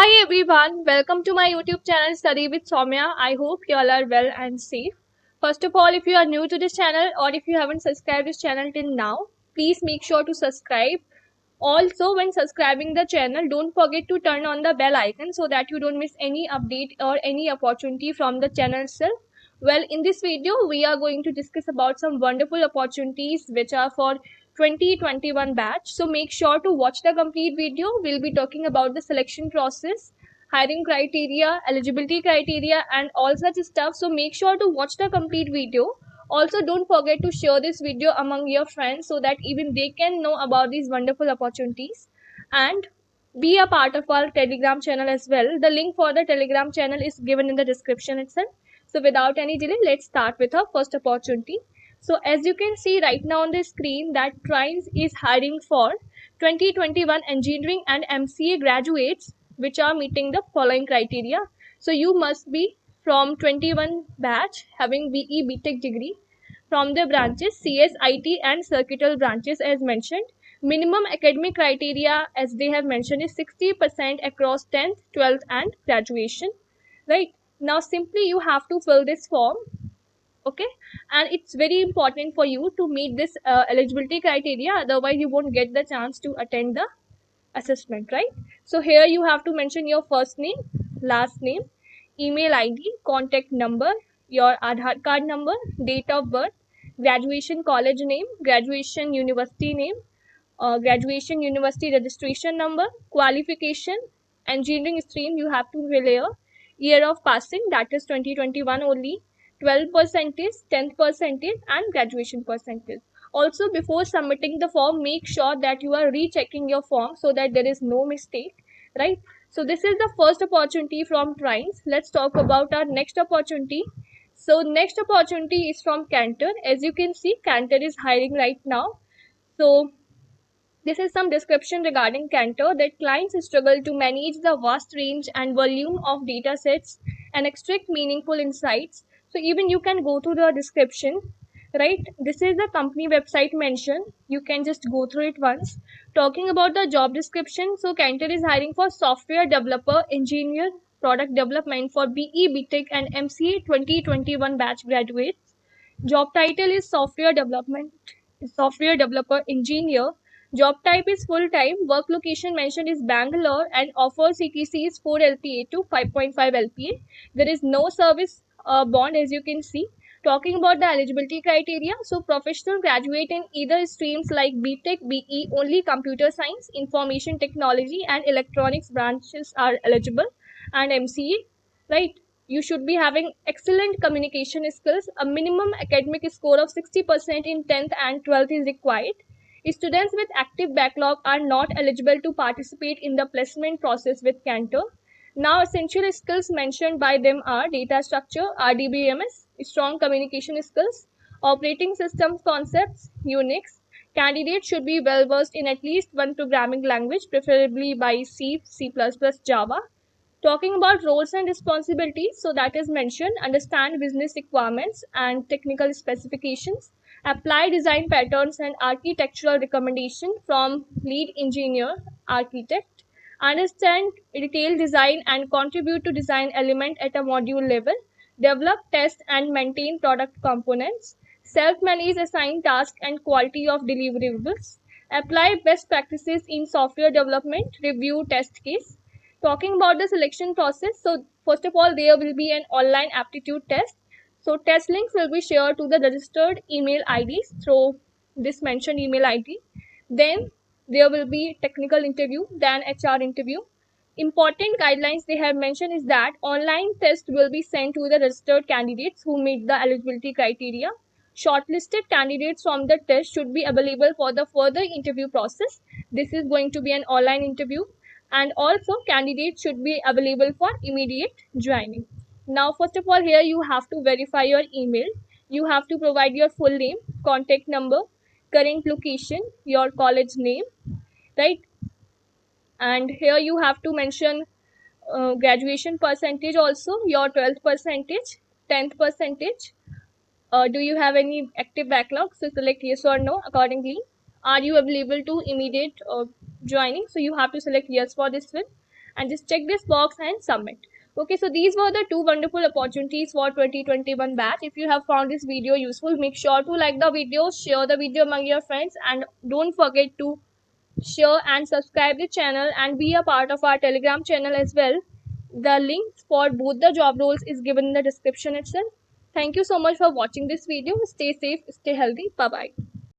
Hi everyone, welcome to my YouTube channel Study with Soumya. I hope you all are well and safe. First of all, if you are new to this channel or if you haven't subscribed this channel till now, please make sure to subscribe. Also, when subscribing the channel, don't forget to turn on the bell icon so that you don't miss any update or any opportunity from the channel itself. Well, in this video, we are going to discuss about some wonderful opportunities which are for 2021 batch. So make sure to watch the complete video. We'll be talking about the selection process, hiring criteria, eligibility criteria, and all such stuff. So make sure to watch the complete video. Also, don't forget to share this video among your friends so that even they can know about these wonderful opportunities, and be a part of our Telegram channel as well. The link for the Telegram channel is given in the description itself. So without any delay, let's start with our first opportunity. So as you can see right now on the screen that Trines is hiring for 2021 engineering and MCA graduates which are meeting the following criteria. So you must be from 21 batch having BE BTech degree from the branches CS, IT and circuital branches as mentioned. Minimum academic criteria as they have mentioned is 60% across 10th, 12th and graduation. Right. Now simply you have to fill this form. Okay, and it's very important for you to meet this eligibility criteria, otherwise you won't get the chance to attend the assessment, right? So here you have to mention your first name, last name, email ID, contact number, your Aadhaar card number, date of birth, graduation college name, graduation university name, graduation university registration number, qualification, engineering stream you have to relay year of passing, that is 2021 only, 12 percentage, 10th percentage and graduation percentage. Also, before submitting the form, make sure that you are rechecking your form so that there is no mistake, right? So this is the first opportunity from Trines. Let's talk about our next opportunity. So next opportunity is from Cantor. As you can see, Cantor is hiring right now. So this is some description regarding Cantor, that clients struggle to manage the vast range and volume of data sets and extract meaningful insights. So even you can go to the description, right? This is the company website mentioned. You can just go through it once. Talking about the job description, so Cantor is hiring for software developer, engineer, product development for BE, BTech and MCA 2021 batch graduates. Job title is software developer engineer. Job type is full time. Work location mentioned is Bangalore and offer CTC is 4 LPA to 5.5 LPA. There is no service bond as you can see. Talking about the eligibility criteria, so professional graduate in either streams like BTech, BE, only computer science, information technology and electronics branches are eligible, and MCA, right? You should be having excellent communication skills. A minimum academic score of 60% in 10th and 12th is required. Students with active backlog are not eligible to participate in the placement process with Cantor. Now, essential skills mentioned by them are data structure, RDBMS, strong communication skills, operating systems concepts, Unix. Candidates should be well versed in at least one programming language, preferably by C, C++, Java. Talking about roles and responsibilities, so that is mentioned, understand business requirements and technical specifications, apply design patterns and architectural recommendation from lead engineer, architect, understand detailed design and contribute to design element at a module level, develop, test and maintain product components, self-manage assigned tasks and quality of deliverables, apply best practices in software development, review test case. Talking about the selection process, so first of all, there will be an online aptitude test. So test links will be shared to the registered email IDs through this mentioned email ID. Then there will be technical interview, then HR interview. Important guidelines they have mentioned is that online test will be sent to the registered candidates who meet the eligibility criteria. Shortlisted candidates from the test should be available for the further interview process. This is going to be an online interview, and also candidates should be available for immediate joining. Now, first of all, here you have to verify your email. You have to provide your full name, contact number, current location, your college name, right? And here you have to mention graduation percentage, also your 12th percentage, 10th percentage. Do you have any active backlog? So select yes or no accordingly. Are you available to immediate joining? So you have to select yes for this one. and just check this box and submit. Okay, so these were the two wonderful opportunities for 2021 batch. If you have found this video useful, make sure to like the video, share the video among your friends, and don't forget to share and subscribe the channel and be a part of our Telegram channel as well. The links for both the job roles is given in the description itself. Thank you so much for watching this video. Stay safe, stay healthy. Bye bye.